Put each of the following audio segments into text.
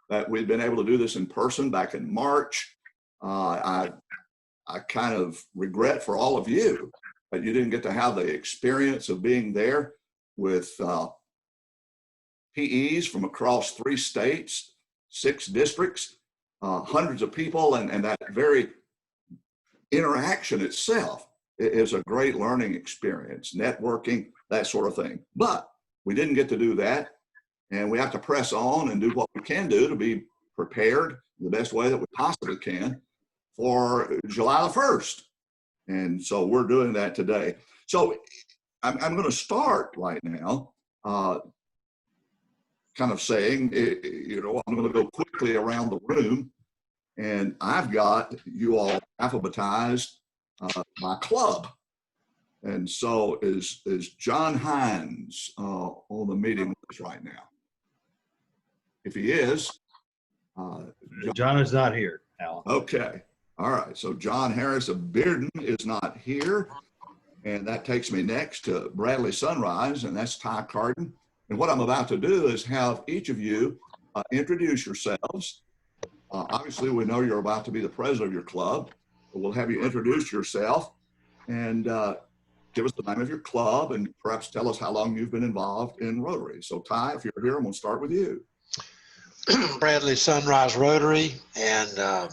that we'd been able to do this in person back in March. I kind of regret for all of you that you didn't get to have the experience of being there with PEs from across 3 states, 6 districts, hundreds of people, and that very interaction itself is a great learning experience, networking, that sort of thing. But we didn't get to do that, and we have to press on and do what we can do to be prepared the best way that we possibly can for July the 1st. And so we're doing that today. So I'm going to start right now kind of saying, I'm going to go quickly around the room, and I've got you all alphabetized by club. And so is John Hines on the meeting with us right now? If he is. John is not here, Alan. Okay. All right. So John Harris of Bearden is not here. And that takes me next to Bradley Sunrise, and that's Ty Carden. And what I'm about to do is have each of you introduce yourselves. Obviously, we know you're about to be the president of your club, but we'll have you introduce yourself and give us the name of your club and perhaps tell us how long you've been involved in Rotary. So Ty, if you're here, I'm going to start with you. Bradley Sunrise Rotary, and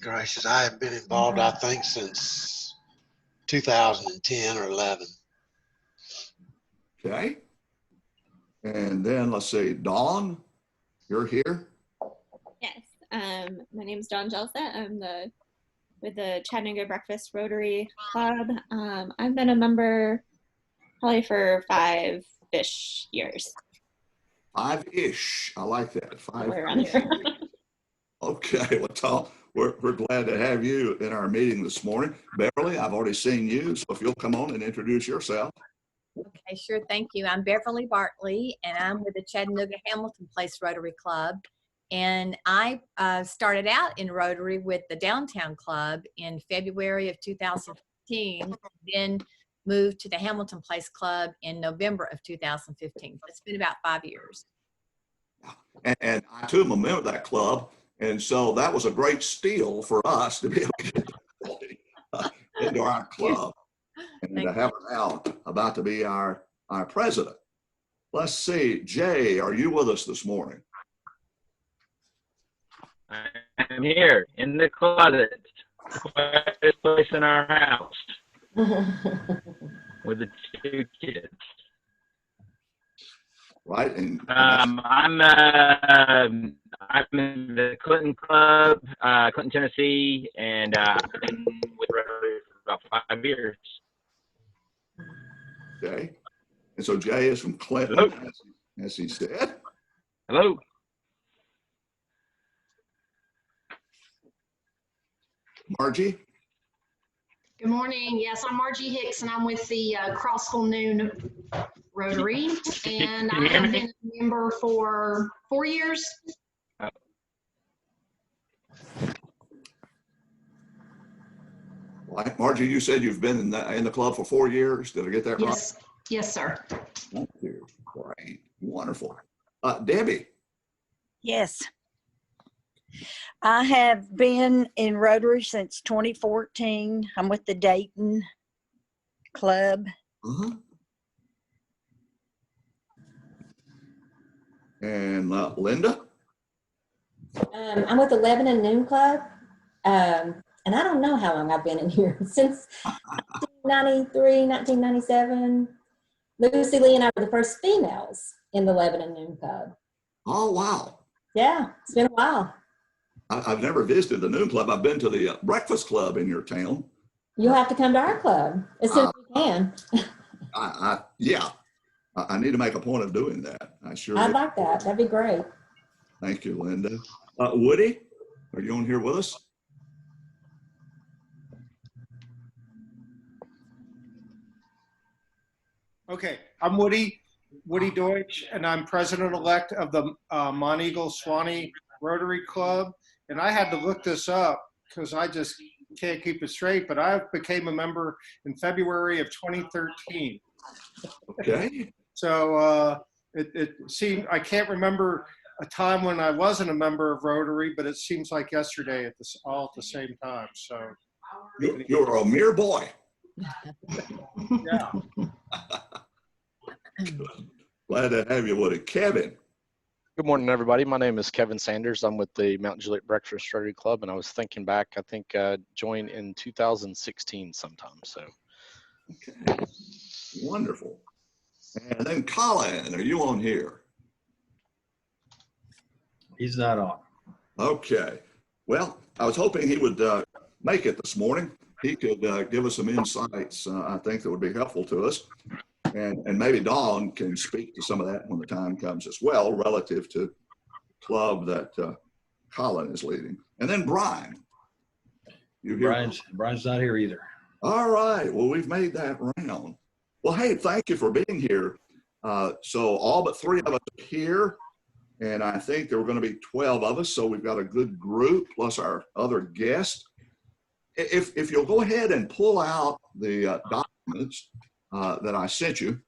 gracious, I have been involved, I think, since 2010 or 11. Okay. And then let's see, Dawn, you're here. Yes, my name is Dawn Jelsa. I'm with the Chattanooga Breakfast Rotary Club. I've been a member probably for 5-ish years. 5-ish. I like that. 5. Around here. Okay. Well, Tom, we're glad to have you in our meeting this morning. Beverly, I've already seen you, so if you'll come on and introduce yourself. Okay, sure. Thank you. I'm Beverly Bartley, and I'm with the Chattanooga Hamilton Place Rotary Club. And I started out in Rotary with the Downtown Club in February of 2015, then moved to the Hamilton Place Club in November of 2015. It's been about 5 years. And I too am a member of that club. And so that was a great steal for us to be able to get into our club. And to have her now about to be our president. Let's see, Jay, are you with us this morning? I'm here in the closet, quietest place in our house, with the 2 kids. Right, and I'm in the Clinton Club, Clinton, Tennessee, and I've been with Rotary for about 5 years. Okay, and so Jay is from Clinton, Hello. as he said. Hello. Margie? Good morning. Yes, I'm Margie Hicks, and I'm with the Crossville Noon Rotary, and I have been a member for 4 years. Right. Margie, you said you've been in the club for 4 years. Did I get that Yes. right? Yes, sir. Thank you. Great. Wonderful. Debbie? Yes. I have been in Rotary since 2014. I'm with the Dayton Club. Uh-huh. And Linda? I'm with the Lebanon Noon Club, and I don't know how long I've been in here, since 1993, 1997. Lucy Lee and I were the first females in the Lebanon Noon Club. Oh, wow. Yeah, it's been a while. I've never visited the Noon Club. I've been to the Breakfast Club in your town. You'll have to come to our club as soon as you can. Yeah, I need to make a point of doing that. I'd like that. That'd be great. Thank you, Linda. Woody, are you on here with us? Okay, I'm Woody Deutsch, and I'm president-elect of the Monteagle Swanee Rotary Club. And I had to look this up because I just can't keep it straight, but I became a member in February of 2013. Okay. So it seemed, I can't remember a time when I wasn't a member of Rotary, but it seems like yesterday at this all at the same time. So You're a mere boy. yeah. Glad to have you with it. Kevin. Good morning, everybody. My name is Kevin Sanders. I'm with the Mount Juliet Breakfast Rotary Club, and I was thinking back, I think joined in 2016 sometime. So, Okay. Wonderful. And then Colin, are you on here? He's not on. Okay. Well, I was hoping he would make it this morning. He could give us some insights, I think, that would be helpful to us. And maybe Dawn can speak to some of that when the time comes as well, relative to the club that Colin is leading. And then Brian. You here? Brian's not here either. All right. Well, we've made that round. Well, hey, thank you for being here. So all but 3 of us are here. And I think there were going to be 12 of us. So we've got a good group plus our other guest. If you'll go ahead and pull out the documents that I sent you.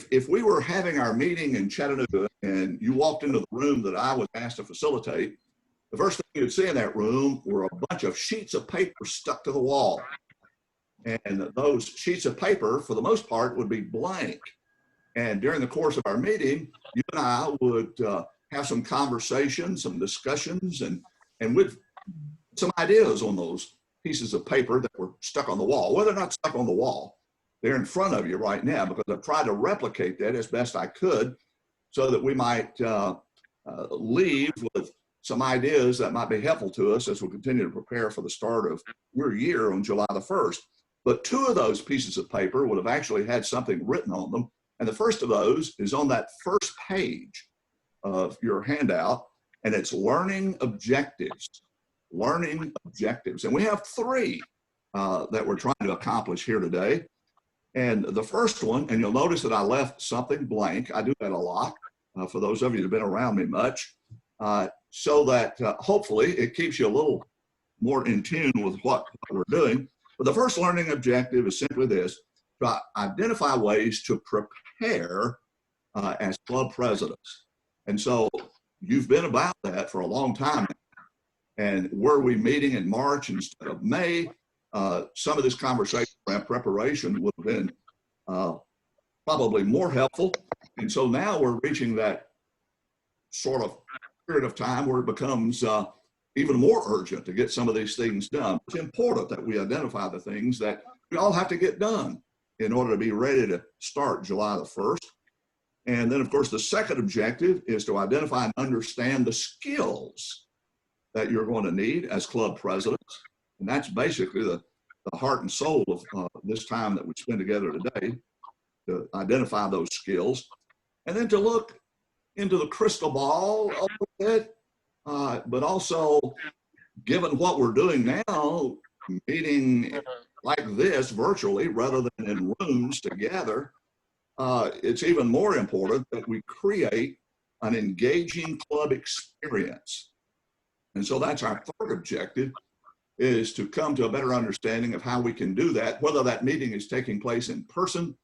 If we were having our meeting in Chattanooga and you walked into the room that I was asked to facilitate, the first thing you'd see in that room were a bunch of sheets of paper stuck to the wall. And those sheets of paper, for the most part, would be blank. And during the course of our meeting, you and I would have some conversations, some discussions, and with some ideas on those pieces of paper that were stuck on the wall. Well, they're not stuck on the wall. They're in front of you right now because I've tried to replicate that as best I could so that we might leave with some ideas that might be helpful to us as we continue to prepare for the start of your year on July the 1st. But 2 of those pieces of paper would have actually had something written on them. And the first of those is on that first page of your handout, and it's learning objectives. Learning objectives. And we have 3 that we're trying to accomplish here today. And the first one, and you'll notice that I left something blank. I do that a lot for those of you that have been around me much, so that hopefully it keeps you a little more in tune with what we're doing. But the first learning objective is simply this: to identify ways to prepare as club presidents. And so you've been about that for a long time now. And were we meeting in March instead of May, some of this conversation around preparation would have been probably more helpful. And so now we're reaching that sort of period of time where it becomes even more urgent to get some of these things done. It's important that we identify the things that we all have to get done in order to be ready to start July the 1st. And then, of course, the second objective is to identify and understand the skills that you're going to need as club presidents. And that's basically the heart and soul of this time that we spend together today, to identify those skills. And then to look into the crystal ball a little bit, but also, given what we're doing now, meeting like this virtually rather than in rooms together, it's even more important that we create an engaging club experience. And so that's our third objective, is to come to a better understanding of how we can do that, whether that meeting is taking place in person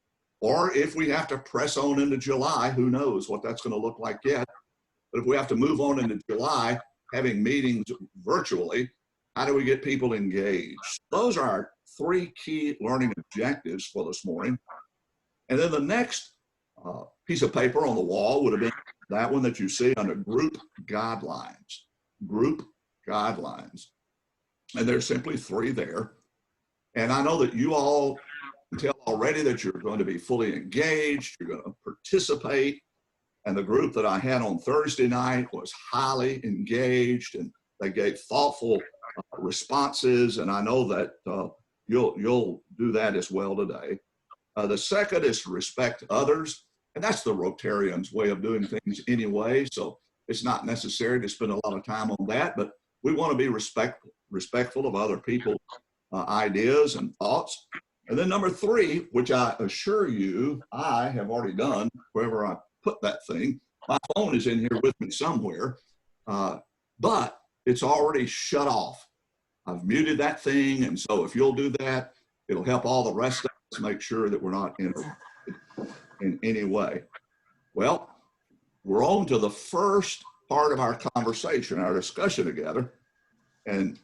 or if we have to press on into July. Who knows what that's going to look like yet. But if we have to move on into July, having meetings virtually, how do we get people engaged? Those are our 3 key learning objectives for this morning. And then the next piece of paper on the wall would have been that one that you see under group guidelines. Group guidelines. And there's simply 3 there. And I know that you all can tell already that you're going to be fully engaged, you're going to participate. And the group that I had on Thursday night was highly engaged, and they gave thoughtful responses. And I know that you'll do that as well today. The second is to respect others. And that's the Rotarians' way of doing things anyway. So it's not necessary to spend a lot of time on that, but we want to be respectful of other people's ideas and thoughts. And then number 3, which I assure you I have already done, wherever I put that thing. My phone is in here with me somewhere, but it's already shut off. I've muted that thing, and so if you'll do that, it'll help all the rest of us make sure that we're not interrupted in any way. Well, we're on to the first part of our conversation, our discussion together. And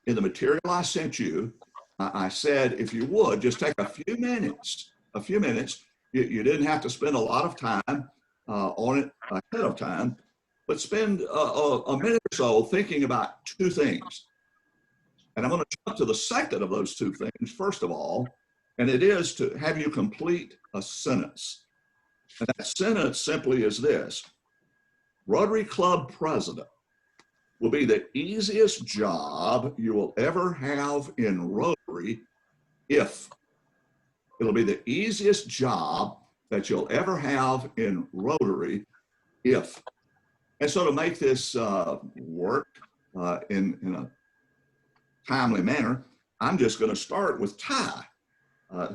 in the material I sent you, I said, if you would, just take a few minutes. You didn't have to spend a lot of time on it ahead of time, but spend a minute or so thinking about two things. And I'm going to jump to the second of those two things, first of all, and it is to have you complete a sentence. And that sentence simply is this: Rotary Club president will be the easiest job you will ever have in Rotary if. It'll be the easiest job that you'll ever have in Rotary if. And so to make this work in a timely manner, I'm just going to start with Ty,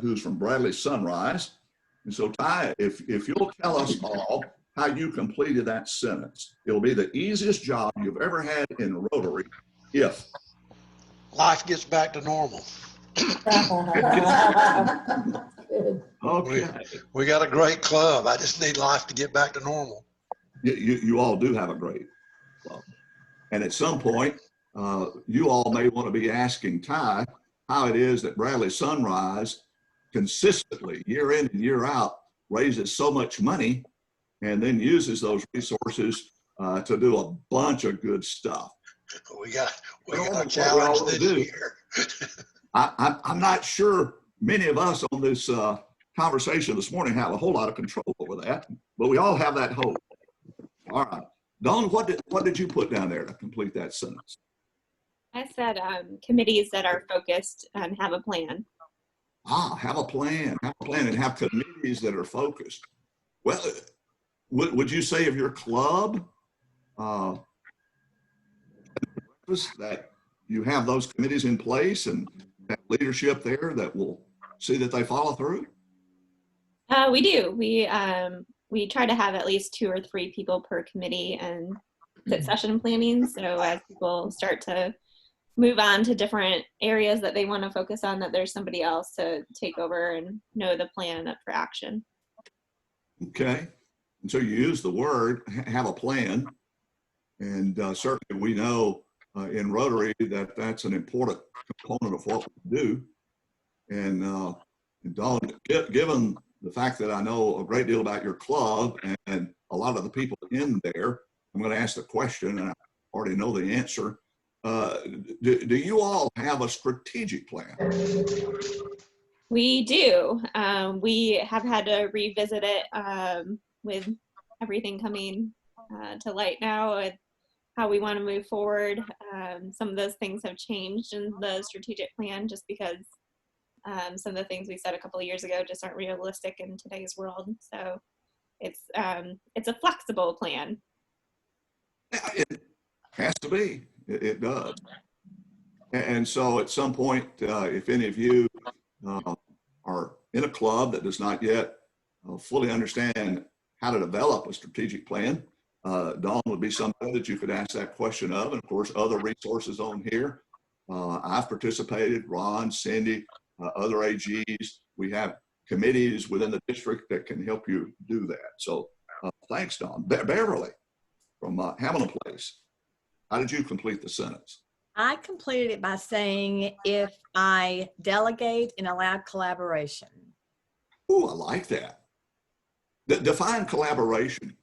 who's from Bradley Sunrise. And so Ty, if you'll tell us all how you completed that sentence. It'll be the easiest job you've ever had in Rotary if. Life gets back to normal. Okay. We got a great club. I just need life to get back to normal. You all do have a great club. And at some point, you all may want to be asking Ty how it is that Bradley Sunrise consistently, year in and year out, raises so much money and then uses those resources to do a bunch of good stuff. We got a challenge this year. I'm not sure many of us on this conversation this morning have a whole lot of control over that, but we all have that hope. All right. Dawn, what did you put down there to complete that sentence? I said committees that are focused and have a plan. Have a plan and have committees that are focused. Well, would you say of your club that you have those committees in place and have leadership there that will see that they follow through? We do. We try to have at least 2 or 3 people per committee and succession planning. So as people start to move on to different areas that they want to focus on, that there's somebody else to take over and know the plan for action. Okay. And so you use the word have a plan. And certainly we know in Rotary that that's an important component of what we do. And Dawn, given the fact that I know a great deal about your club and a lot of the people in there, I'm going to ask the question, and I already know the answer. Do you all have a strategic plan? We do. We have had to revisit it with everything coming to light now with how we want to move forward. Some of those things have changed in the strategic plan just because some of the things we said a couple of years ago just aren't realistic in today's world. So it's a flexible plan. It has to be. It does. And so at some point, if any of you are in a club that does not yet fully understand how to develop a strategic plan, Dawn would be somebody that you could ask that question of. And of course, other resources on here. I've participated, Ron, Cindy, other AGs. We have committees within the district that can help you do that. So thanks, Dawn. Beverly from Hamilton Place. How did you complete the sentence? I completed it by saying, if I delegate and allow collaboration. Ooh, I like that. Define collaboration.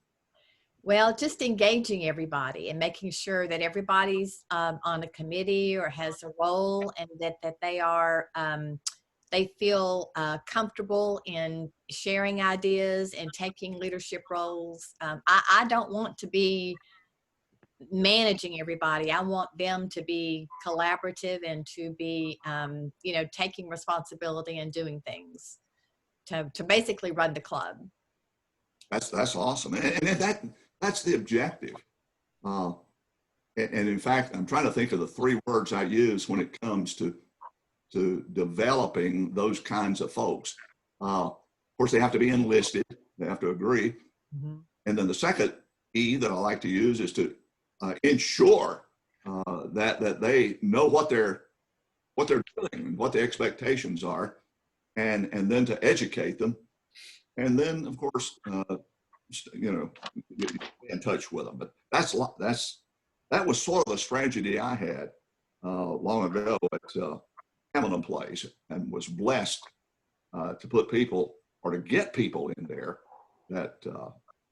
Well, just engaging everybody and making sure that everybody's on a committee or has a role, and that they are they feel comfortable in sharing ideas and taking leadership roles. I don't want to be managing everybody. I want them to be collaborative and to be, taking responsibility and doing things to basically run the club. That's awesome. And that's the objective. And in fact, I'm trying to think of the 3 words I use when it comes to developing those kinds of folks. Of course, they have to be enlisted. They have to agree. Mm-hmm. And then the second E that I like to use is to ensure that they know what they're doing and what the expectations are, and then to educate them. And then, of course, you know, get in touch with them. But that was sort of a strategy I had long ago at Hamilton Place, and was blessed to put people or to get people in there that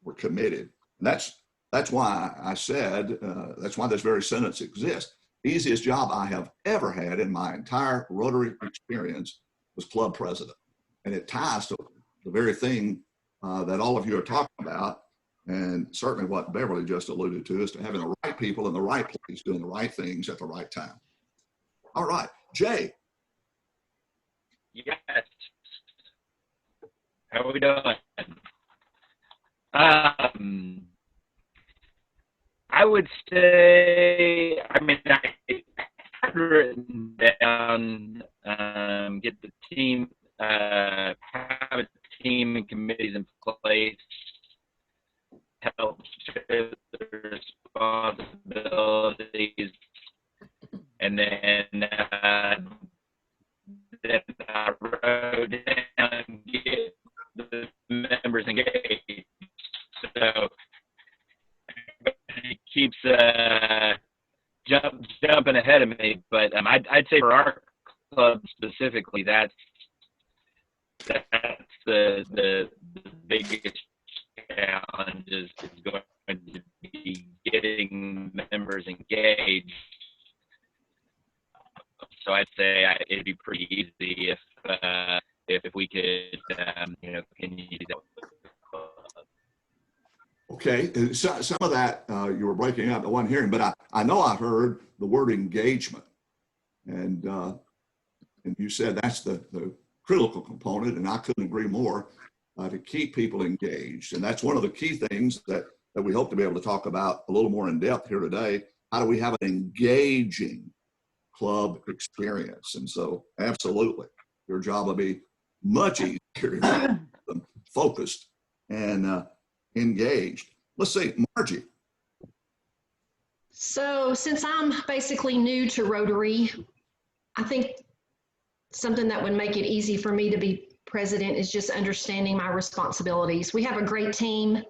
were committed. And that's why I said, that's why this very sentence exists. Easiest job I have ever had in my entire Rotary experience was club president. And it ties to the very thing that all of you are talking about. And certainly what Beverly just alluded to is to having the right people in the right place, doing the right things at the right time. All right, Jay. Yes. How are we doing? I would say, I mean, I had written down, get the team, have a team and committees in place, help share the responsibilities, and then I wrote down, get the members engaged. So it keeps jumping ahead of me, but I'd say for our club specifically, that's the biggest challenge is going to be getting members engaged. So I'd say it'd be pretty easy if we could, continue to do that. Okay, some of that you were breaking up, I wasn't hearing, but I know I heard the word engagement, and you said that's the critical component, and I couldn't agree more, to keep people engaged. And that's one of the key things that we hope to be able to talk about a little more in depth here today. How do we have an engaging club experience? And so absolutely, your job will be much easier, focused and engaged. Let's see, Margie. So since I'm basically new to Rotary, I think something that would make it easy for me to be president is just understanding my responsibilities. We have a great team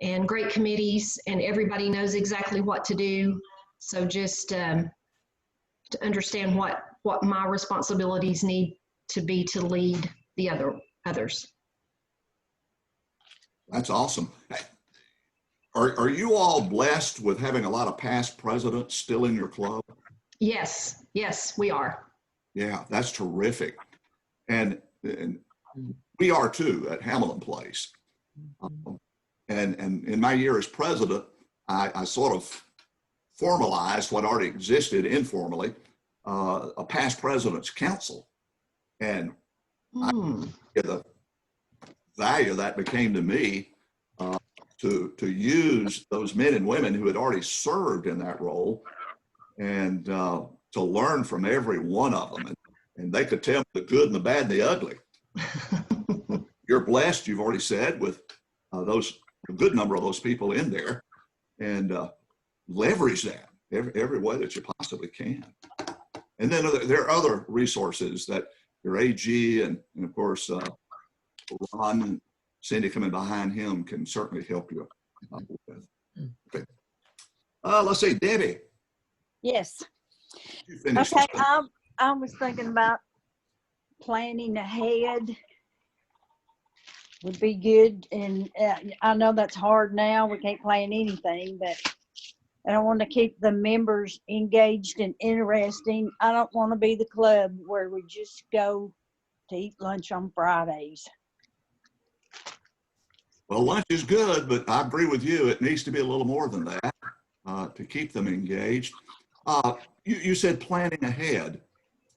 and great committees, and everybody knows exactly what to do. So just to understand what my responsibilities need to be to lead the others. That's awesome. Are you all blessed with having a lot of past presidents still in your club? Yes, we are. Yeah, that's terrific. And we are too at Hamilton Place. And in my year as president, I sort of formalized what already existed informally, a past president's council. And the value that became to me to use those men and women who had already served in that role, and to learn from every one of them. And they could tell the good and the bad and the ugly. You're blessed, you've already said, with a good number of those people in there, and leverage that every way that you possibly can. And then there are other resources that your AG and of course, Ron and Cindy coming behind him can certainly help you with. Okay. Let's see, Debbie. Yes. Okay, I was thinking about planning ahead would be good. And I know that's hard now. We can't plan anything, but I want to keep the members engaged and interesting. I don't want to be the club where we just go to eat lunch on Fridays. Well, lunch is good, but I agree with you. It needs to be a little more than that to keep them engaged. You said planning ahead.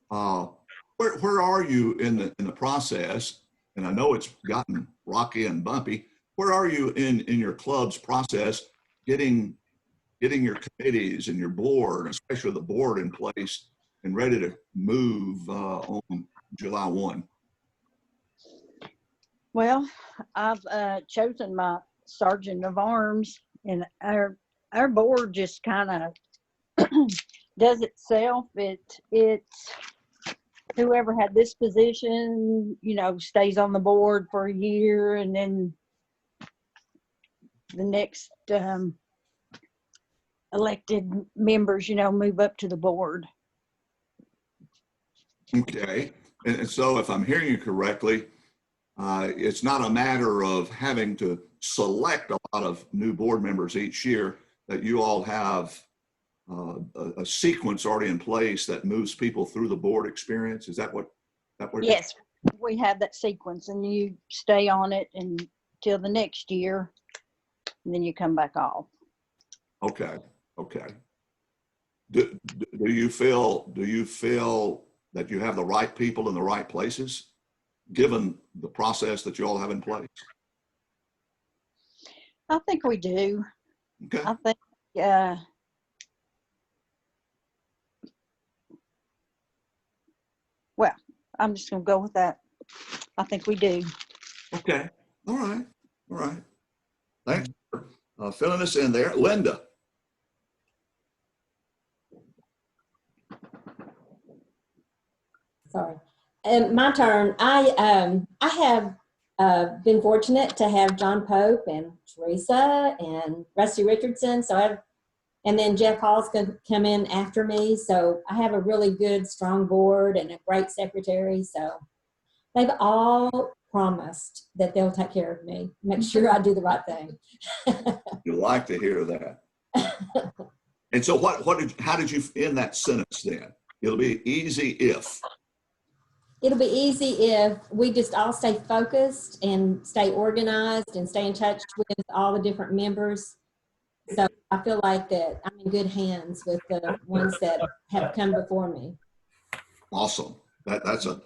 Where are you in the process? And I know it's gotten rocky and bumpy. Where are you in your club's process getting your committees and your board, especially the board, in place and ready to move on July 1? Well, I've chosen my sergeant of arms, and our board just kind of does itself. It's whoever had this position, stays on the board for a year, and then the next elected members, move up to the board. Okay. And so if I'm hearing you correctly, it's not a matter of having to select a lot of new board members each year, that you all have a sequence already in place that moves people through the board experience. Is that what? Yes, we have that sequence, and you stay on it until the next year, and then you come back off. Okay. Okay. Do you feel that you have the right people in the right places, given the process that you all have in place? I think we do. Okay. I think, well, I'm just going to go with that. I think we do. Okay. All right. All right. Thanks for filling us in there. Linda. Sorry. My turn. I have been fortunate to have John Pope and Teresa and Rusty Richardson. And then Jeff Hall's going to come in after me. So I have a really good, strong board and a great secretary. So they've all promised that they'll take care of me, make sure I do the right thing. You like to hear that. And so how did you end that sentence then? It'll be easy if. It'll be easy if we just all stay focused and stay organized and stay in touch with all the different members. So I feel like that I'm in good hands with the ones that have come before me. Awesome. That's a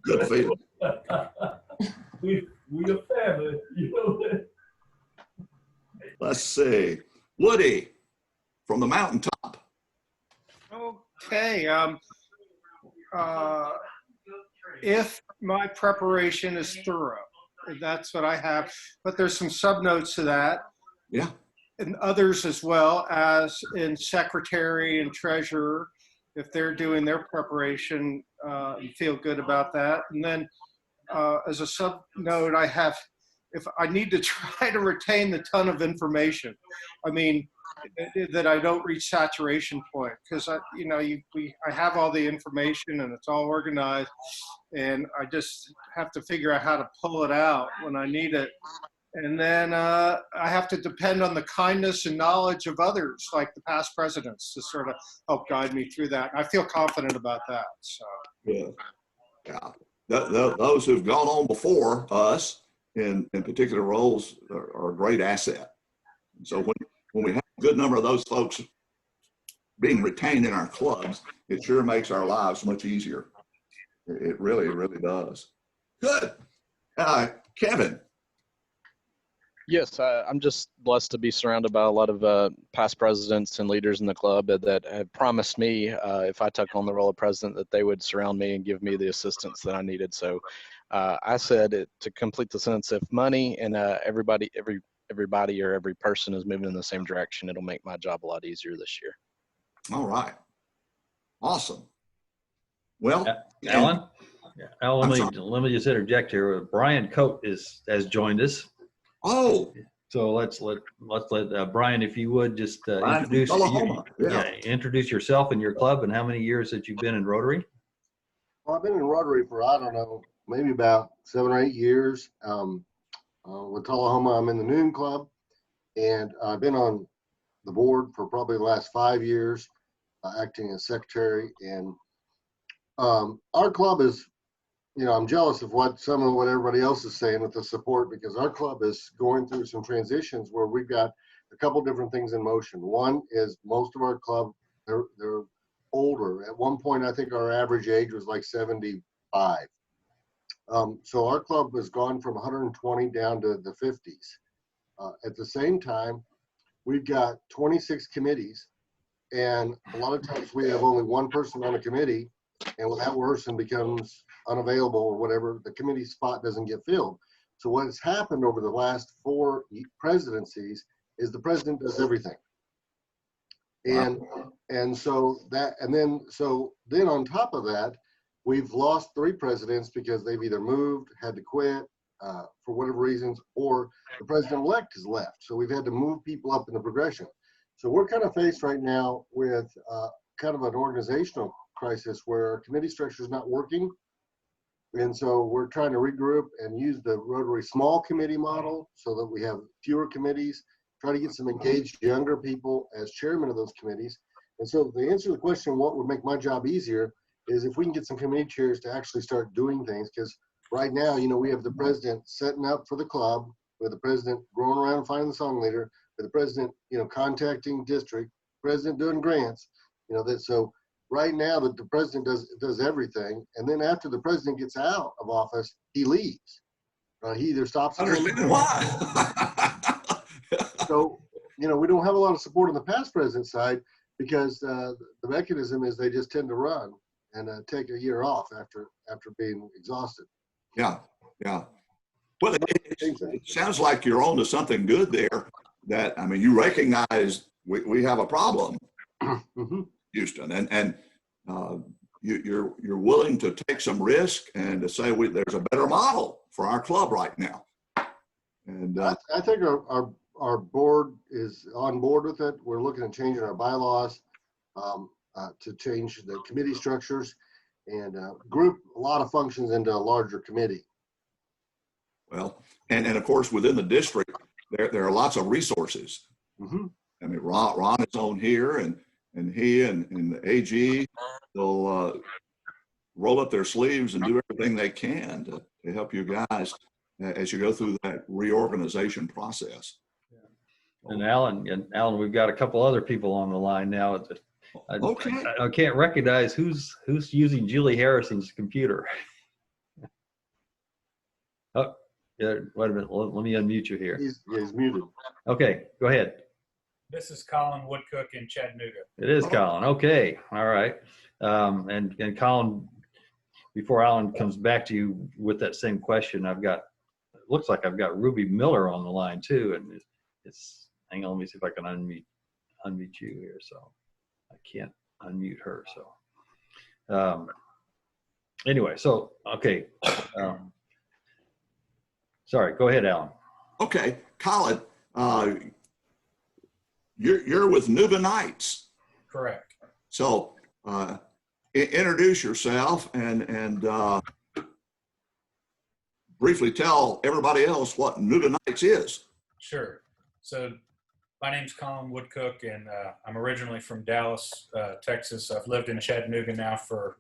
good feeling. We a family, you know. Let's see. Woody from the mountaintop. Okay. If my preparation is thorough, that's what I have. But there's some subnotes to that. Yeah. And others as well, as in secretary and treasurer, if they're doing their preparation, you feel good about that. And then as a sub note, I have, if I need to try to retain the ton of information, I mean, that I don't reach saturation point, because I have all the information and it's all organized, and I just have to figure out how to pull it out when I need it. And then I have to depend on the kindness and knowledge of others, like the past presidents, to sort of help guide me through that. And I feel confident about that. So. Yeah. Yeah. Those who've gone on before us in particular roles are a great asset. And so when we have a good number of those folks being retained in our clubs, it sure makes our lives much easier. It really, really does. Good. Kevin. Yes, I'm just blessed to be surrounded by a lot of past presidents and leaders in the club that have promised me if I took on the role of president that they would surround me and give me the assistance that I needed. So I said to complete the sentence, if money and everybody or every person is moving in the same direction, it'll make my job a lot easier this year. All right. Awesome. Well, Alan, let me just interject here. Brian Coate has joined us. Oh, so let's let Brian, if you would, just introduce yourself and your club and how many years that you've been in Rotary. Well, I've been in Rotary for, I don't know, maybe about 7 or 8 years. With Tullahoma, I'm in the Noon Club, and I've been on the board for probably the last 5 years, acting as secretary. And our club is, I'm jealous of what everybody else is saying with the support, because our club is going through some transitions where we've got a couple different things in motion. One is most of our club, they're older. At one point, I think our average age was like 75. So our club has gone from 120 down to the 50s. At the same time, we've got 26 committees, and a lot of times we have only one person on a committee, and when that person becomes unavailable or whatever, the committee spot doesn't get filled. So what has happened over the last 4 presidencies is the president does everything. And so then on top of that, we've lost 3 presidents because they've either moved, had to quit, for whatever reasons, or the president-elect has left. So we've had to move people up in the progression. So we're kind of faced right now with kind of an organizational crisis where our committee structure is not working. And so we're trying to regroup and use the Rotary small committee model so that we have fewer committees, try to get some engaged younger people as chairman of those committees. And so the answer to the question, what would make my job easier, is if we can get some committee chairs to actually start doing things. Because right now, you know, we have the president setting up for the club, with the president going around and finding the song leader, with the president, you know, contacting district, president doing grants, you know, that. So right now that the president does everything, and then after the president gets out of office, he leaves. He either stops. Understand why? So, you know, we don't have a lot of support on the past president side because the mechanism is they just tend to run and take a year off after being exhausted. Yeah, yeah. Well, it sounds like you're on to something good there. That, I mean, you recognize we have a problem, Houston, and you're willing to take some risk and to say there's a better model for our club right now. And I think our board is on board with it. We're looking at changing our bylaws to change the committee structures and group a lot of functions into a larger committee. Well, and of course, within the district, there are lots of resources. I mean, Ron is on here, and he and the AG, they'll roll up their sleeves and do everything they can to help you guys as you go through that reorganization process. And Alan, we've got a couple other people on the line now. Okay. I can't recognize who's using Julie Harrison's computer. Oh, yeah, wait a minute. Let me unmute you here. He's muted. Okay, go ahead. This is Colin Woodcook in Chattanooga. It is Colin. Okay, all right. And Colin, before Alan comes back to you with that same question, it looks like I've got Ruby Miller on the line too, and it's. Hang on, let me see if I can unmute you here. So I can't unmute her. So anyway, so okay. Sorry, go ahead, Alan. Okay, Colin, you're with Nuba Knights. Correct. So introduce yourself and briefly tell everybody else what Nuba Knights is. Sure. So my name's Colin Woodcook, and I'm originally from Dallas, Texas. I've lived in Chattanooga now for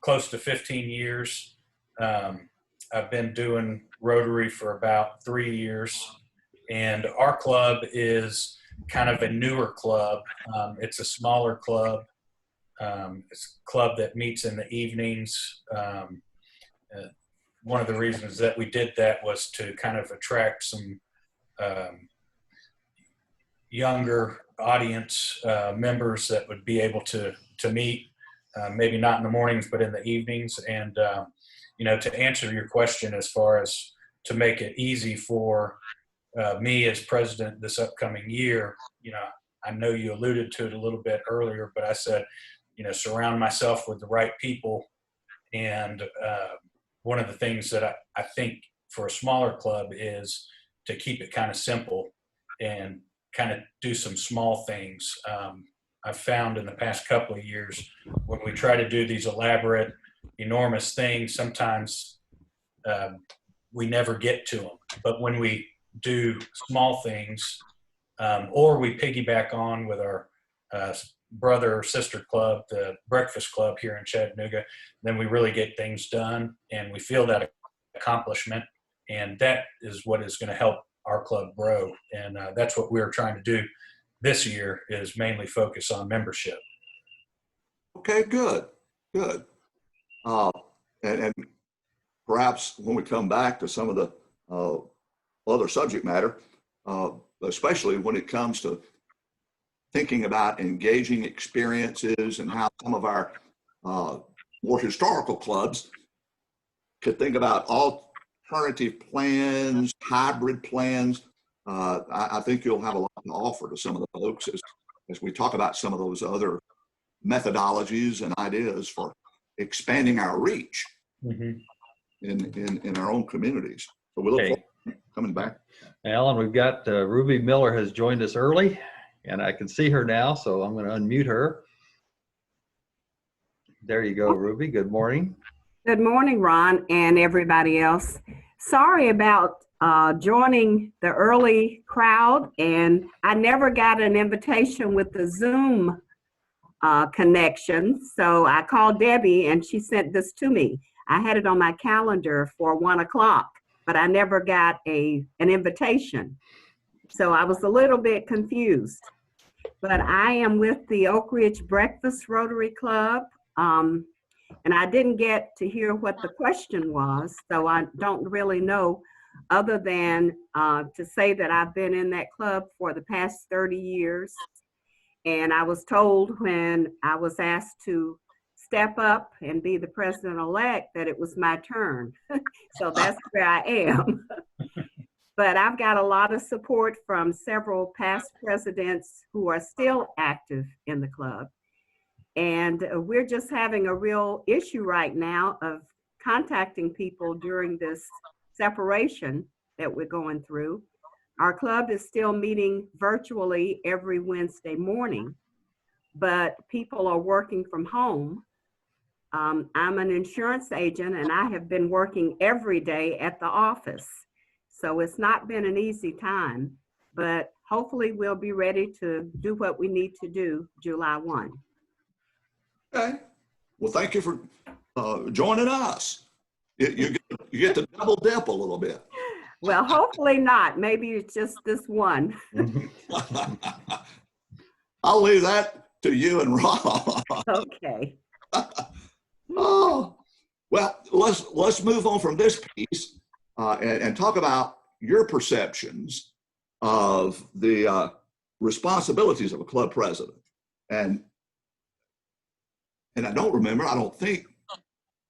close to 15 years. I've been doing Rotary for about 3 years, and our club is kind of a newer club. It's a smaller club. It's a club that meets in the evenings. One of the reasons that we did that was to kind of attract some younger audience members that would be able to meet, maybe not in the mornings, but in the evenings. And, you know, to answer your question as far as to make it easy for me as president this upcoming year, you know, I know you alluded to it a little bit earlier, but I said, you know, surround myself with the right people. And one of the things that I think for a smaller club is to keep it kind of simple and kind of do some small things. I've found in the past couple of years when we try to do these elaborate, enormous things, sometimes we never get to them. But when we do small things, or we piggyback on with our brother or sister club, the Breakfast Club here in Chattanooga, then we really get things done and we feel that accomplishment. And that is what is going to help our club grow. And that's what we're trying to do this year, is mainly focus on membership. Okay, good. And perhaps when we come back to some of the other subject matter, especially when it comes to thinking about engaging experiences and how some of our more historical clubs could think about alternative plans, hybrid plans. I think you'll have a lot to offer to some of the folks as we talk about some of those other methodologies and ideas for expanding our reach in our own communities. So we look Okay. forward to coming back. Alan, we've got Ruby Miller has joined us early, and I can see her now, so I'm going to unmute her. There you go, Ruby. Good morning. Good morning, Ron, and everybody else. Sorry about joining the early crowd, and I never got an invitation with the Zoom connection. So I called Debbie, and she sent this to me. I had it on my calendar for 1 o'clock, but I never got an invitation. So I was a little bit confused. But I am with the Oak Ridge Breakfast Rotary Club. And I didn't get to hear what the question was, so I don't really know, other than to say that I've been in that club for the past 30 years. And I was told when I was asked to step up and be the president-elect that it was my turn. So that's where I am. But I've got a lot of support from several past presidents who are still active in the club. And we're just having a real issue right now of contacting people during this separation that we're going through. Our club is still meeting virtually every Wednesday morning, but people are working from home. I'm an insurance agent, and I have been working every day at the office. So it's not been an easy time, but hopefully we'll be ready to do what we need to do July 1. Okay. Well, thank you for joining us. You get to double dip a little bit. Well, hopefully not. Maybe it's just this one. I'll leave that to you and Ron. Okay. Oh, well, let's move on from this piece and talk about your perceptions of the responsibilities of a club president. And I don't think,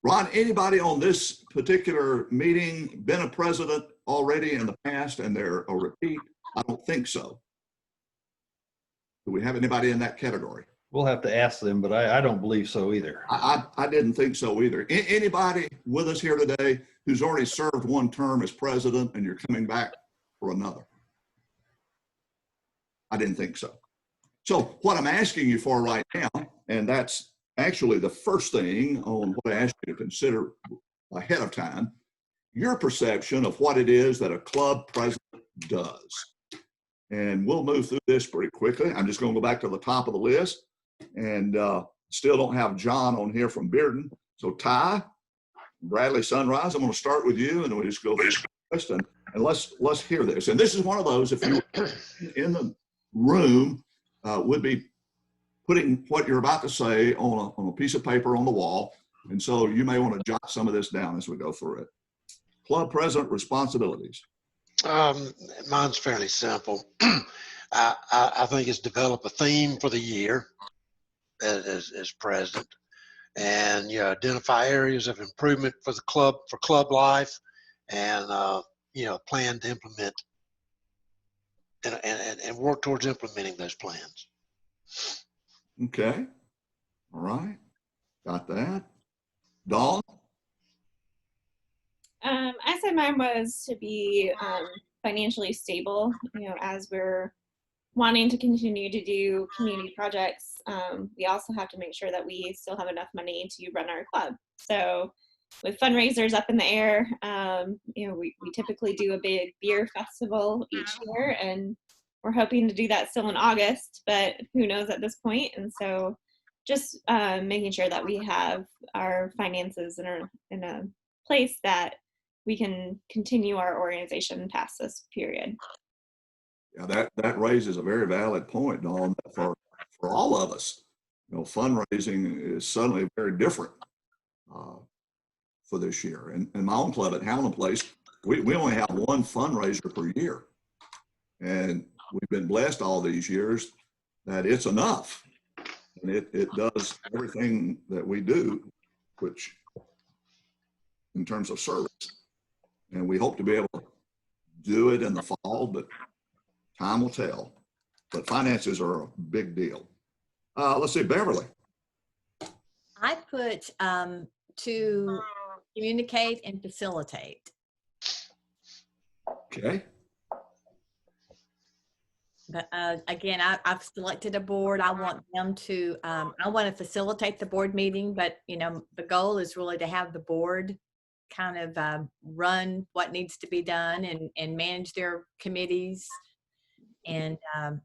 Ron, anybody on this particular meeting been a president already in the past and they're a repeat? I don't think so. Do we have anybody in that category? We'll have to ask them, but I don't believe so either. I didn't think so either. Anybody with us here today who's already served one term as president and you're coming back for another? I didn't think so. So what I'm asking you for right now, and that's actually the first thing on what I asked you to consider ahead of time, your perception of what it is that a club president does. And we'll move through this pretty quickly. I'm just going to go back to the top of the list, and still don't have John on here from Bearden. So Ty, Bradley Sunrise, I'm going to start with you, and we'll just go first, and let's hear this. And this is one of those, if you were in the room, would be putting what you're about to say on a piece of paper on the wall. And so you may want to jot some of this down as we go through it. Club president responsibilities. Mine's fairly simple. I think it's develop a theme for the year as president, and identify areas of improvement for the club, for club life, and plan to implement and work towards implementing those plans. Okay. All right. Got that. Dawn? I said mine was to be financially stable, as we're wanting to continue to do community projects. We also have to make sure that we still have enough money to run our club. So with fundraisers up in the air, we typically do a big beer festival each year, and we're hoping to do that still in August, but who knows at this point. And so just making sure that we have our finances in a place that we can continue our organization past this period. Yeah, that raises a very valid point, Dawn, for all of us. Fundraising is suddenly very different for this year. And in my own club at Howland Place, we only have one fundraiser per year. And we've been blessed all these years that it's enough. And it does everything that we do, which in terms of service. And we hope to be able to do it in the fall, but time will tell. But finances are a big deal. Let's see, Beverly. I put to communicate and facilitate. Okay. But again, I've selected a board. I want them to, I want to facilitate the board meeting, but you know, the goal is really to have the board kind of run what needs to be done and manage their committees. And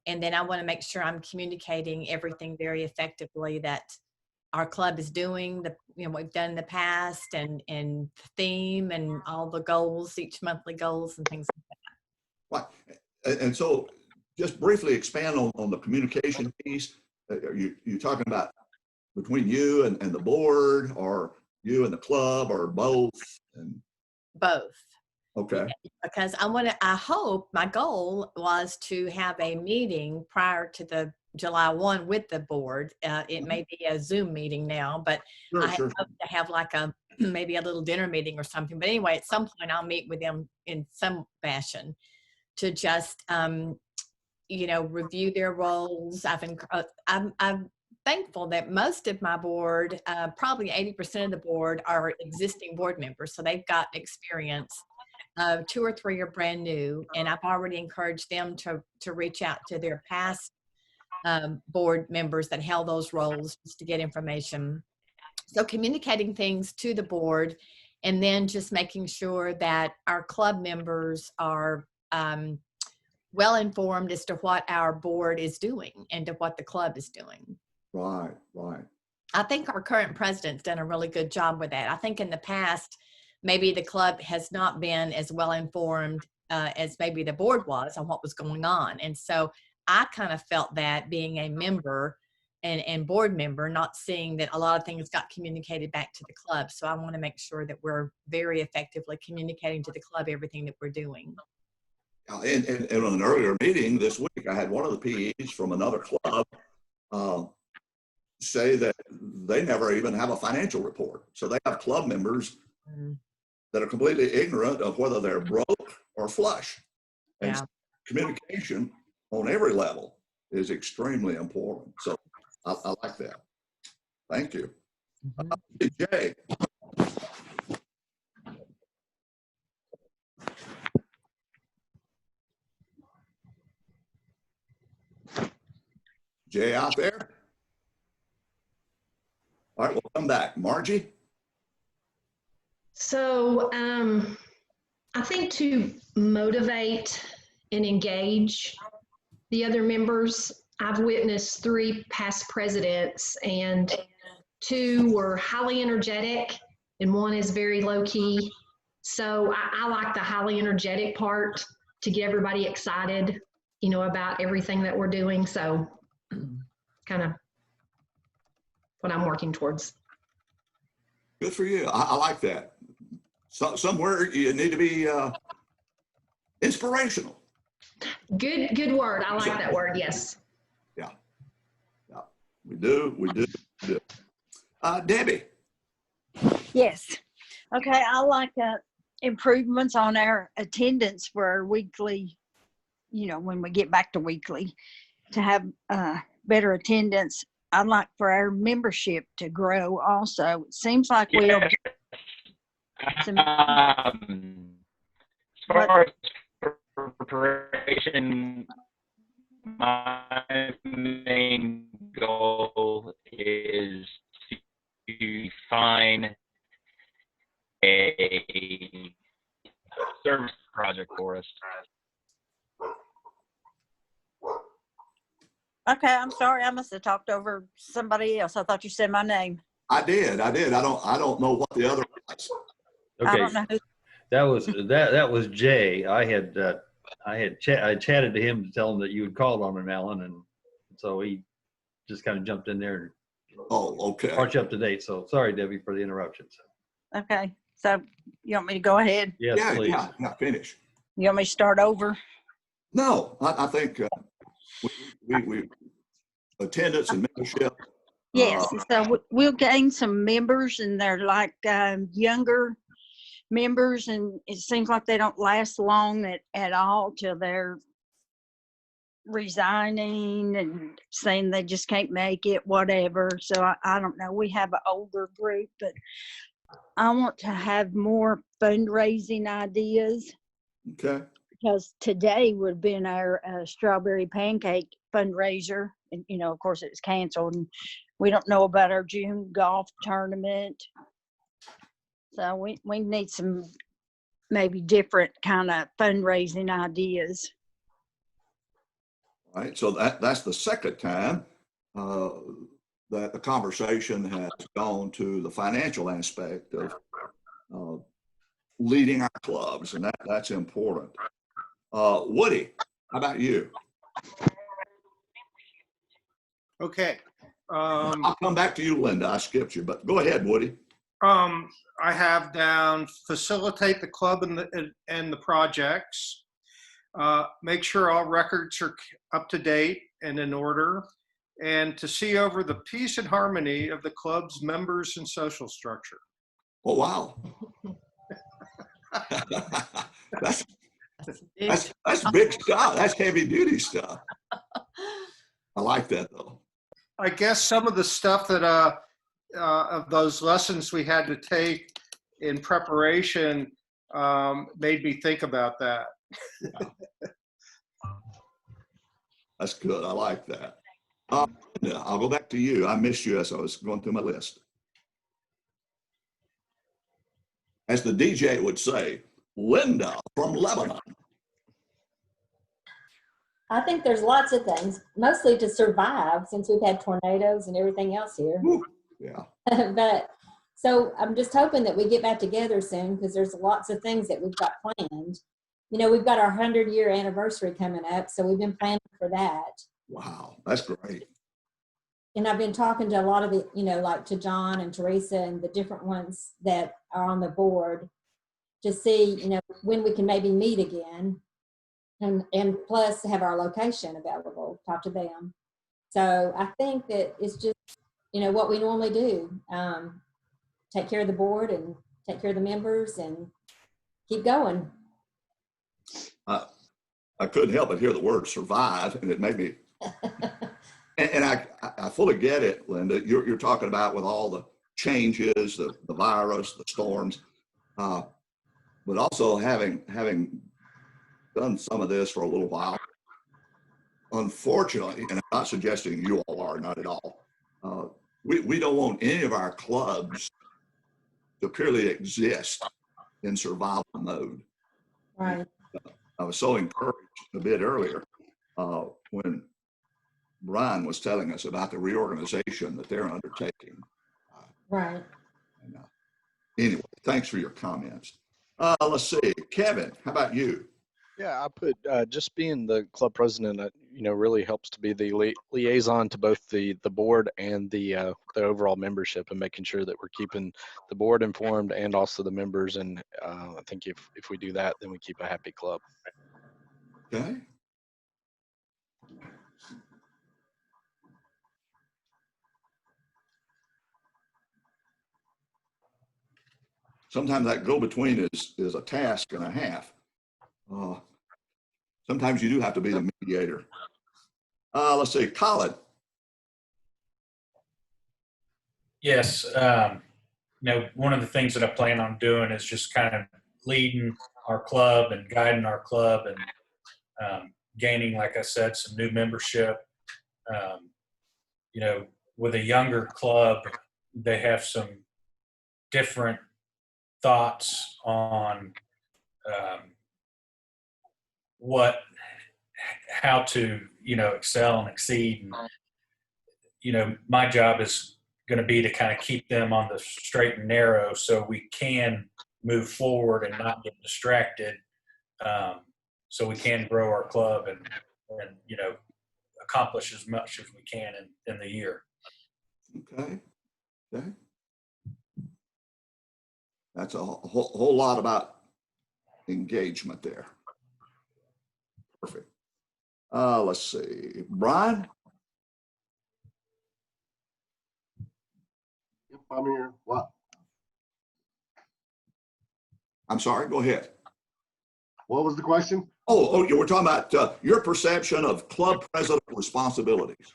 then I want to make sure I'm communicating everything very effectively that our club is doing, the you know, what we've done in the past, and theme and all the goals, each monthly goals and things like that. Right. And so just briefly expand on the communication piece. Are you talking about between you and the board, or you and the club, or both? And Both. okay. Because I hope, my goal was to have a meeting prior to the July 1 with the board. It may be a Zoom meeting now, but Sure, I sure. hope to have like maybe a little dinner meeting or something. But anyway, at some point I'll meet with them in some fashion to just, you know, review their roles. I'm thankful that most of my board, probably 80% of the board, are existing board members. So they've got experience. 2 or 3 are brand new, and I've already encouraged them to reach out to their past board members that held those roles just to get information. So communicating things to the board, and then just making sure that our club members are well informed as to what our board is doing and to what the club is doing. Right, right. I think our current president's done a really good job with that. I think in the past, maybe the club has not been as well informed as maybe the board was on what was going on. And so I kind of felt that being a member and board member, not seeing that a lot of things got communicated back to the club. So I want to make sure that we're very effectively communicating to the club everything that we're doing. And on an earlier meeting this week, I had one of the PEs from another club say that they never even have a financial report. So they have club members that are completely ignorant of whether they're broke or flush. And Yeah. communication on every level is extremely important. So I like that. Thank you. Jay. Jay out there? All right, we'll come back. Margie? So I think to motivate and engage the other members, I've witnessed 3 past presidents, and 2 were highly energetic and 1 is very low key. So I like the highly energetic part to get everybody excited, you know, about everything that we're doing. So kind of what I'm working towards. Good for you. I like that. So, somewhere you need to be inspirational. Good word. I like that word. Yes. Yeah. We do. Debbie. Yes. Okay. I like improvements on our attendance for our weekly, you know, when we get back to weekly, to have better attendance. I'd like for our membership to grow also. It seems like we'll get some. As far as preparation, my main goal is to find a service project for us. Okay, I'm sorry. I must have talked over somebody else. I thought you said my name. I did. I don't know what the other was. I don't know who. That was Jay. I chatted to him to tell him that you had called on him, Alan, and so he just kind of jumped in there Oh, okay. brought you up to date. So sorry, Debbie, for the interruption. Okay, so you want me to go ahead? Yes, please. Yeah, finish. You want me to start over? No, I think we attendance and membership. Yes, so we'll gain some members, and they're like younger members, and it seems like they don't last long at all till they're resigning and saying they just can't make it, whatever. So I don't know. We have an older group, but I want to have more fundraising ideas. Okay. because today would have been our strawberry pancake fundraiser. And, you know, of course, it was canceled. And we don't know about our June golf tournament. So we need some maybe different kind of fundraising ideas. All right, so that's the second time that the conversation has gone to the financial aspect of leading our clubs, and that's important. Woody, how about you? Okay. I'll come back to you, Linda. I skipped you, but go ahead, Woody. I have down facilitate the club and the projects. Make sure all records are up to date and in order, and to see over the peace and harmony of the club's members and social structure. Oh, wow. that's big stuff. That's heavy duty stuff. I like that though. I guess some of the stuff that of those lessons we had to take in preparation made me think about that. That's good. I like that. I'll go back to you. I missed you as I was going through my list. As the DJ would say, Linda from Lebanon. I think there's lots of things, mostly to survive since we've had tornadoes and everything else here. Woo. Yeah. But so I'm just hoping that we get back together soon because there's lots of things that we've got planned. You know, we've got our 100-year anniversary coming up, so we've been planning for that. Wow, that's great. And I've been talking to a lot of the, you know, like to John and Teresa and the different ones that are on the board to see, you know, when we can maybe meet again and plus have our location available, talk to them. So I think that it's just, you know, what we normally do, take care of the board and take care of the members and keep going. I couldn't help but hear the word survive, and it made me, and I fully get it, Linda. You're talking about with all the changes, the virus, the storms, but also having done some of this for a little while, unfortunately, and I'm not suggesting you all are, not at all, we don't want any of our clubs to purely exist in survival mode. Right. I was so encouraged a bit earlier when Brian was telling us about the reorganization that they're undertaking. Right. And, anyway, thanks for your comments. Let's see, Kevin, how about you? Yeah, I put just being the club president, you know, really helps to be the liaison to both the board and the overall membership, and making sure that we're keeping the board informed and also the members. And I think if we do that, then we keep a happy club. Okay. Sometimes that go-between is a task and a half. Sometimes you do have to be the mediator. Let's see, Colin. Yes, you know, one of the things that I plan on doing is just kind of leading our club and guiding our club and gaining, like I said, some new membership. You know, with a younger club, they have some different thoughts on how to, you know, excel and exceed. And, you know, my job is going to be to kind of keep them on the straight and narrow so we can move forward and not get distracted, so we can grow our club and you know, accomplish as much as we can in the year. Okay. That's a whole lot about engagement there. Perfect. Let's see, Brian. Yep, I'm here. What? I'm sorry, go ahead. What was the question? Oh, you were talking about your perception of club president responsibilities.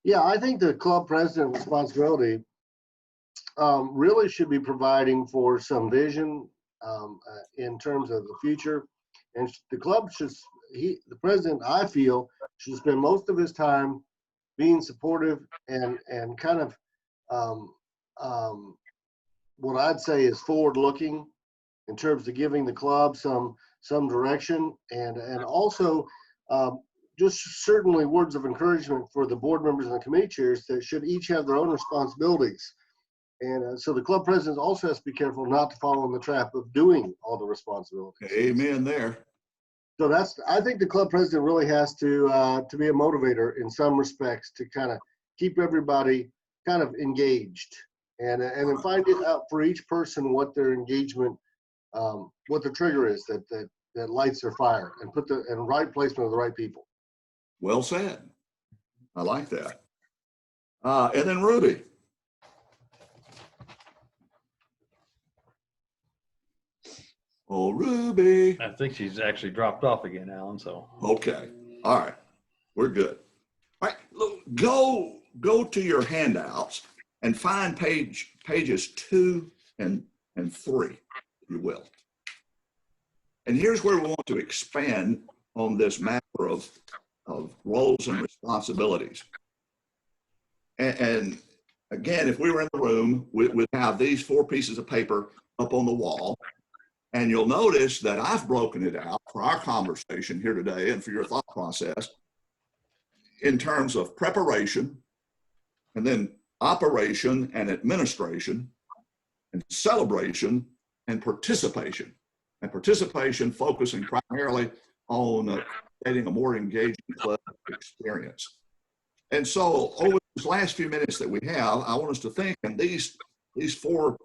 Yeah, I think the club president responsibility really should be providing for some vision in terms of the future. And the club should, the president, I feel, should spend most of his time being supportive and kind of what I'd say is forward-looking in terms of giving the club some direction, and also just certainly words of encouragement for the board members and the committee chairs that should each have their own responsibilities. And so the club president also has to be careful not to fall in the trap of doing all the responsibilities. Amen there. So I think the club president really has to be a motivator in some respects to kind of keep everybody kind of engaged, and then find it out for each person what their engagement, what the trigger is that lights their fire, and put the right placement of the right people. Well said. I like that. And then Ruby. Oh, Ruby. I think she's actually dropped off again, Alan, so. Okay. All right. We're good. All right. Look, go to your handouts and find pages 2 and 3, if you will. And here's where we want to expand on this matter of roles and responsibilities. And again, if we were in the room, we'd have these 4 pieces of paper up on the wall. And you'll notice that I've broken it out for our conversation here today and for your thought process in terms of preparation, and then operation and administration, and celebration and participation. And participation focusing primarily on creating a more engaging club experience. And so over these last few minutes that we have, I want us to think in these 4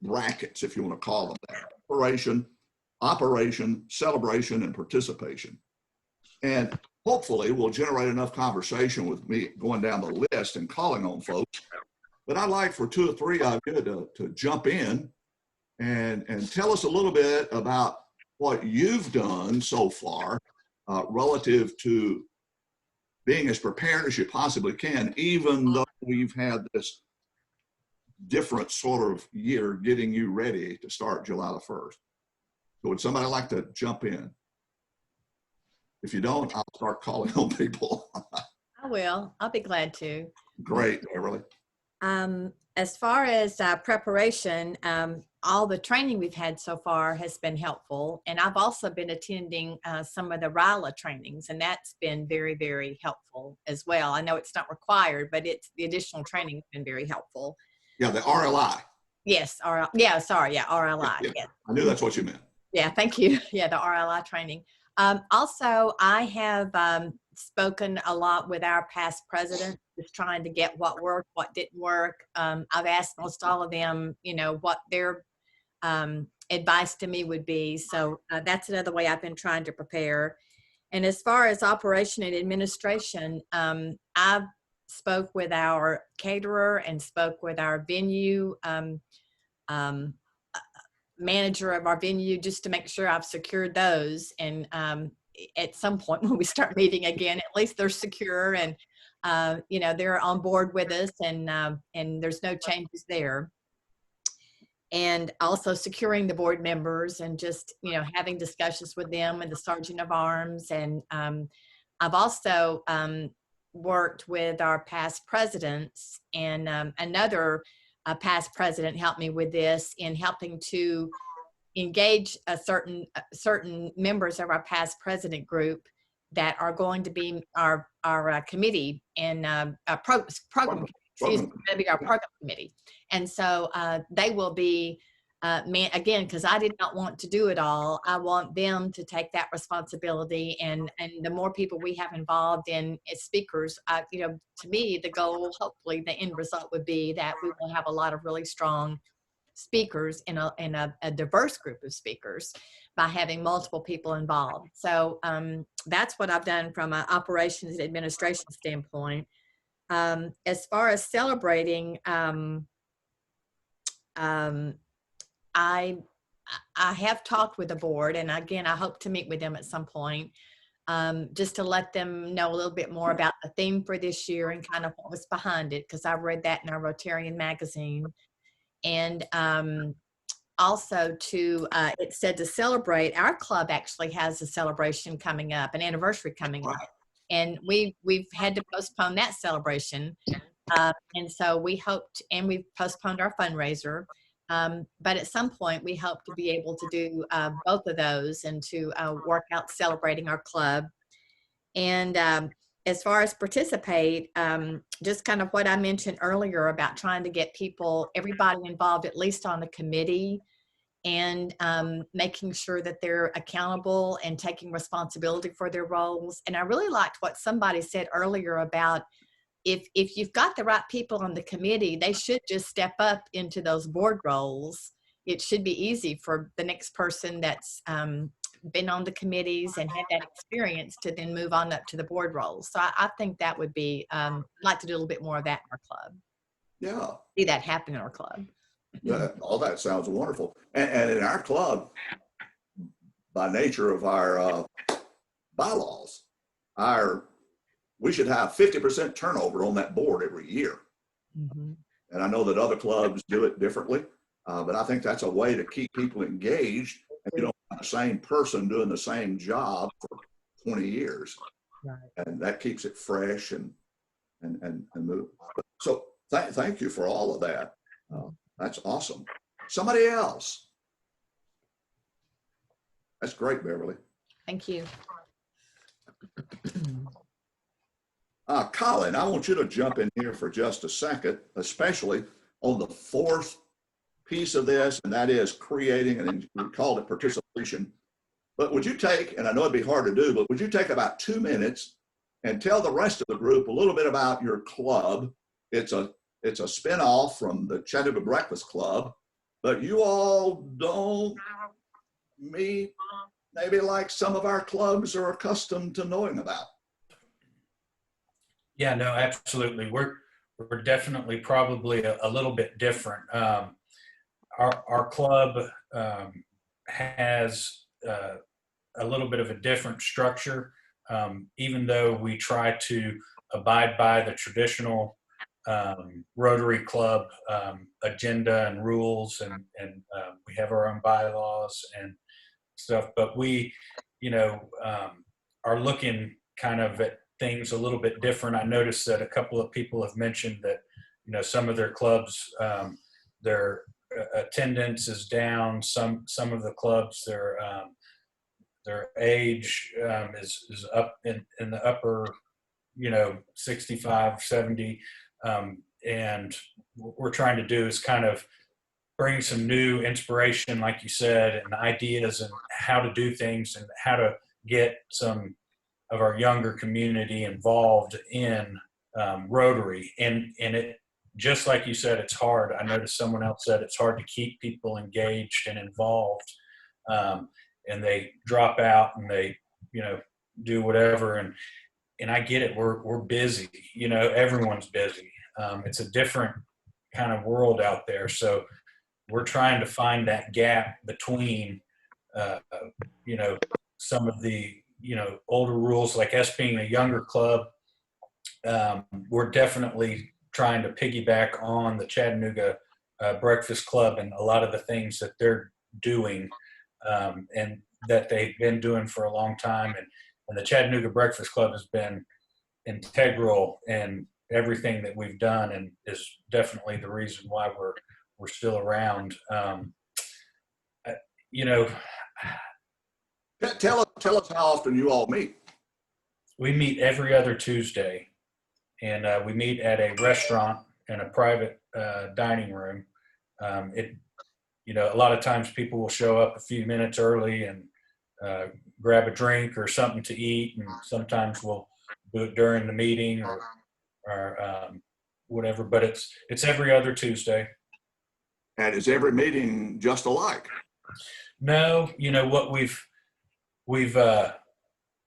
brackets, if you want to call them that: preparation, operation, celebration, and participation. And hopefully we'll generate enough conversation with me going down the list and calling on folks. But I'd like for 2 or 3 of you to jump in and tell us a little bit about what you've done so far relative to being as prepared as you possibly can, even though we've had this different sort of year getting you ready to start July the 1st. So would somebody like to jump in? If you don't, I'll start calling on people. I will. I'll be glad to. Great, Beverly. As far as preparation, all the training we've had so far has been helpful. And I've also been attending some of the RILA trainings, and that's been very, very helpful as well. I know it's not required, but the additional training has been very helpful. Yeah, the RLI. Yes, RLI. Yeah. I knew that's what you meant. Yeah, thank you. Yeah, the RLI training. Also, I have spoken a lot with our past president, just trying to get what worked, what didn't work. I've asked most all of them, what their advice to me would be. So that's another way I've been trying to prepare. And as far as operation and administration, I've spoke with our caterer and spoke with our venue manager of our venue, just to make sure I've secured those. And at some point when we start meeting again, at least they're secure and they're on board with us, and there's no changes there. And also securing the board members and just having discussions with them and the sergeant of arms. And I've also worked with our past presidents, and another past president helped me with this in helping to engage a certain members of our past president group that are going to be our committee and program committee. And so they will be again, because I did not want to do it all. I want them to take that responsibility, and the more people we have involved in as speakers, to me, the goal, hopefully the end result would be that we will have a lot of really strong speakers in a diverse group of speakers by having multiple people involved. So that's what I've done from an operations and administration standpoint. As far as celebrating, I have talked with the board, and again, I hope to meet with them at some point, just to let them know a little bit more about the theme for this year and kind of what was behind it, because I read that in our Rotarian magazine. And also to, it said to celebrate, our club actually has a celebration coming up, an anniversary coming up. And we've had to postpone that celebration. And so we hoped, and we've postponed our fundraiser. But at some point, we hope to be able to do both of those and to work out celebrating our club. And as far as participate, just kind of what I mentioned earlier about trying to get people, everybody involved, at least on the committee, and making sure that they're accountable and taking responsibility for their roles. And I really liked what somebody said earlier about if you've got the right people on the committee, they should just step up into those board roles. It should be easy for the next person that's been on the committees and had that experience to then move on up to the board roles. So I think that would be, like to do a little bit more of that in our club. Yeah. See that happen in our club. All that sounds wonderful. And in our club, by nature of our bylaws, we should have 50% turnover on that board every year. Mm-hmm. And I know that other clubs do it differently, but I think that's a way to keep people engaged. And you don't have the same person doing the same job for 20 years. Right. And that keeps it fresh and move. So thank you for all of that. That's awesome. Somebody else. That's great, Beverly. Thank you. Colin, I want you to jump in here for just a second, especially on the fourth piece of this, and that is creating, and we called it participation. But would you take, and I know it'd be hard to do, but would you take about 2 minutes and tell the rest of the group a little bit about your club? It's a spinoff from the Chattanooga Breakfast Club, but you all don't meet maybe like some of our clubs are accustomed to knowing about. Yeah, no, absolutely. We're definitely probably a little bit different. Our club has a little bit of a different structure, even though we try to abide by the traditional Rotary Club agenda and rules, and we have our own bylaws and stuff. But we, are looking kind of at things a little bit different. I noticed that a couple of people have mentioned that, some of their clubs, their attendance is down. Some of the clubs, their age is up in the upper, 65, 70. And what we're trying to do is kind of bring some new inspiration, like you said, and ideas and how to do things and how to get some of our younger community involved in Rotary. And it, just like you said, it's hard. I noticed someone else said it's hard to keep people engaged and involved, and they drop out and they, do whatever. And I get it. We're busy. Everyone's busy. It's a different kind of world out there. So we're trying to find that gap between, some of the, older rules, like us being a younger club. We're definitely trying to piggyback on the Chattanooga Breakfast Club and a lot of the things that they're doing, and that they've been doing for a long time. And the Chattanooga Breakfast Club has been integral in everything that we've done, and is definitely the reason why we're still around. Tell us how often you all meet. We meet every other Tuesday, and we meet at a restaurant in a private dining room. A lot of times people will show up a few minutes early and grab a drink or something to eat, and sometimes we'll do it during the meeting or whatever. But it's every other Tuesday. And is every meeting just alike? No, what we've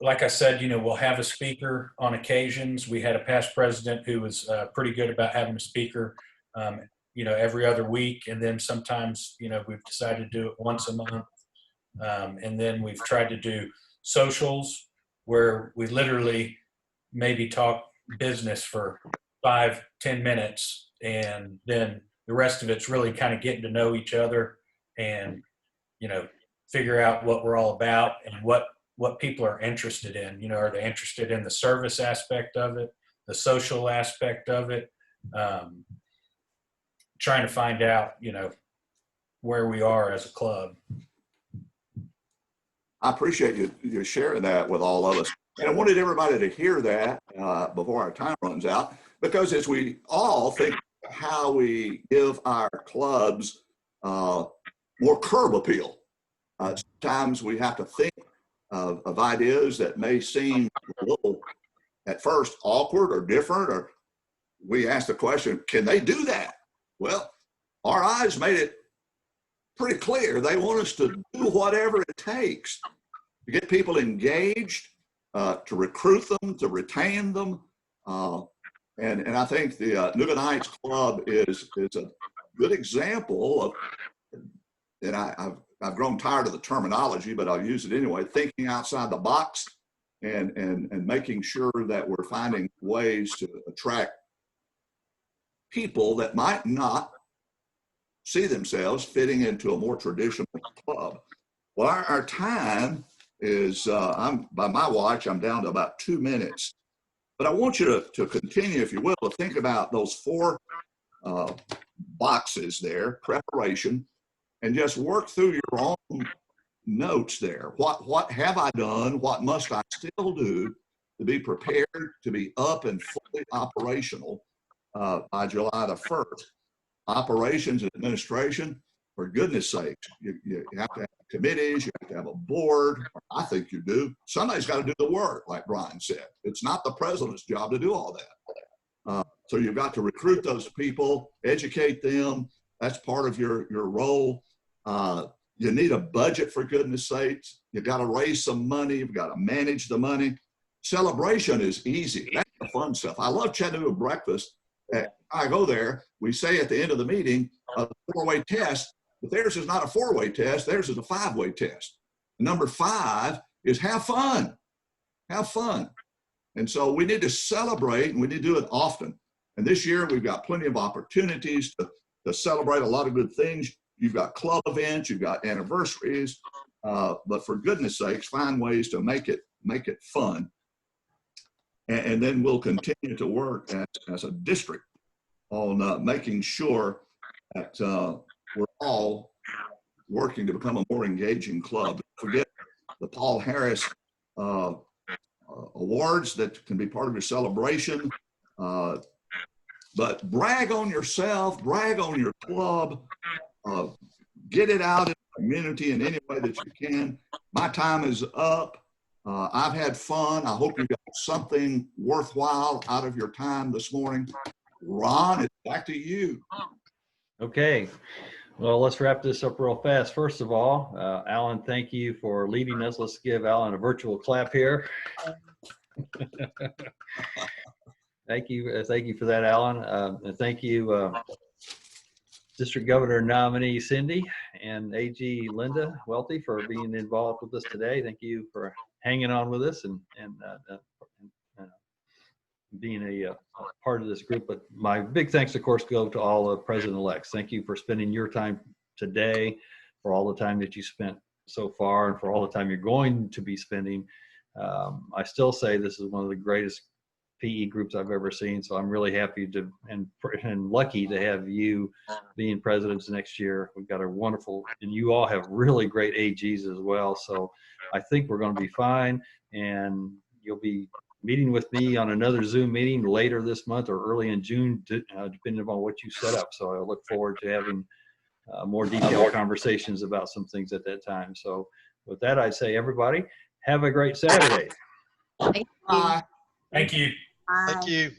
like I said, we'll have a speaker on occasions. We had a past president who was pretty good about having a speaker, every other week. And then sometimes, we've decided to do it once a month. And then we've tried to do socials where we literally maybe talk business for 5-10 minutes. And then the rest of it's really kind of getting to know each other and, you know, figure out what we're all about and what people are interested in. You know, are they interested in the service aspect of it, the social aspect of it? Trying to find out, you know, where we are as a club. I appreciate you sharing that with all of us. And I wanted everybody to hear that before our time runs out, because as we all think how we give our clubs more curb appeal, sometimes we have to think of ideas that may seem a little at first awkward or different, or we ask the question, can they do that? Well, our eyes made it pretty clear. They want us to do whatever it takes to get people engaged, to recruit them, to retain them. And I think the Nooga Nights Club is a good example of, and I've grown tired of the terminology, but I'll use it anyway, thinking outside the box and making sure that we're finding ways to attract people that might not see themselves fitting into a more traditional club. Well, our time is, by my watch, I'm down to about 2 minutes. But I want you to continue, if you will, to think about those 4 boxes there, preparation, and just work through your own notes there. What have I done? What must I still do to be prepared to be up and fully operational by July the 1st? Operations and administration, for goodness sakes, you have to have committees, you have to have a board. I think you do. Somebody's got to do the work, like Brian said. It's not the president's job to do all that. So you've got to recruit those people, educate them. That's part of your role. You need a budget, for goodness sakes. You've got to raise some money. You've got to manage the money. Celebration is easy. That's the fun stuff. I love Chattanooga breakfast. I go there, we say at the end of the meeting, a 4-way test, but theirs is not a 4-way test, theirs is a 5-way test. Number 5 is have fun. Have fun. And so we need to celebrate, and we need to do it often. And this year we've got plenty of opportunities to celebrate a lot of good things. You've got club events, you've got anniversaries, but for goodness sakes, find ways to make it fun. And then we'll continue to work as a district on making sure that we're all working to become a more engaging club. Forget the Paul Harris awards that can be part of your celebration, but brag on yourself, brag on your club, get it out in the community in any way that you can. My time is up. I've had fun. I hope you got something worthwhile out of your time this morning. Ron, it's back to you. Okay. Well, let's wrap this up real fast. First of all, Alan, thank you for leading us. Let's give Alan a virtual clap here. Thank you for that, Alan. And thank you, District Governor nominee Cindy and AG Linda Welty, for being involved with us today. Thank you for hanging on with us and being a part of this group. But my big thanks, of course, go to all the president-elects. Thank you for spending your time today, for all the time that you spent so far, and for all the time you're going to be spending. I still say this is one of the greatest PE groups I've ever seen. So I'm really happy to and lucky to have you being presidents next year. We've got a wonderful, and you all have really great AGs as well. So I think we're going to be fine, and you'll be meeting with me on another Zoom meeting later this month or early in June, depending upon what you set up. So I look forward to having more detailed conversations about some things at that time. So with that, I'd say everybody have a great Saturday. Thank you. Thank you. Thank you.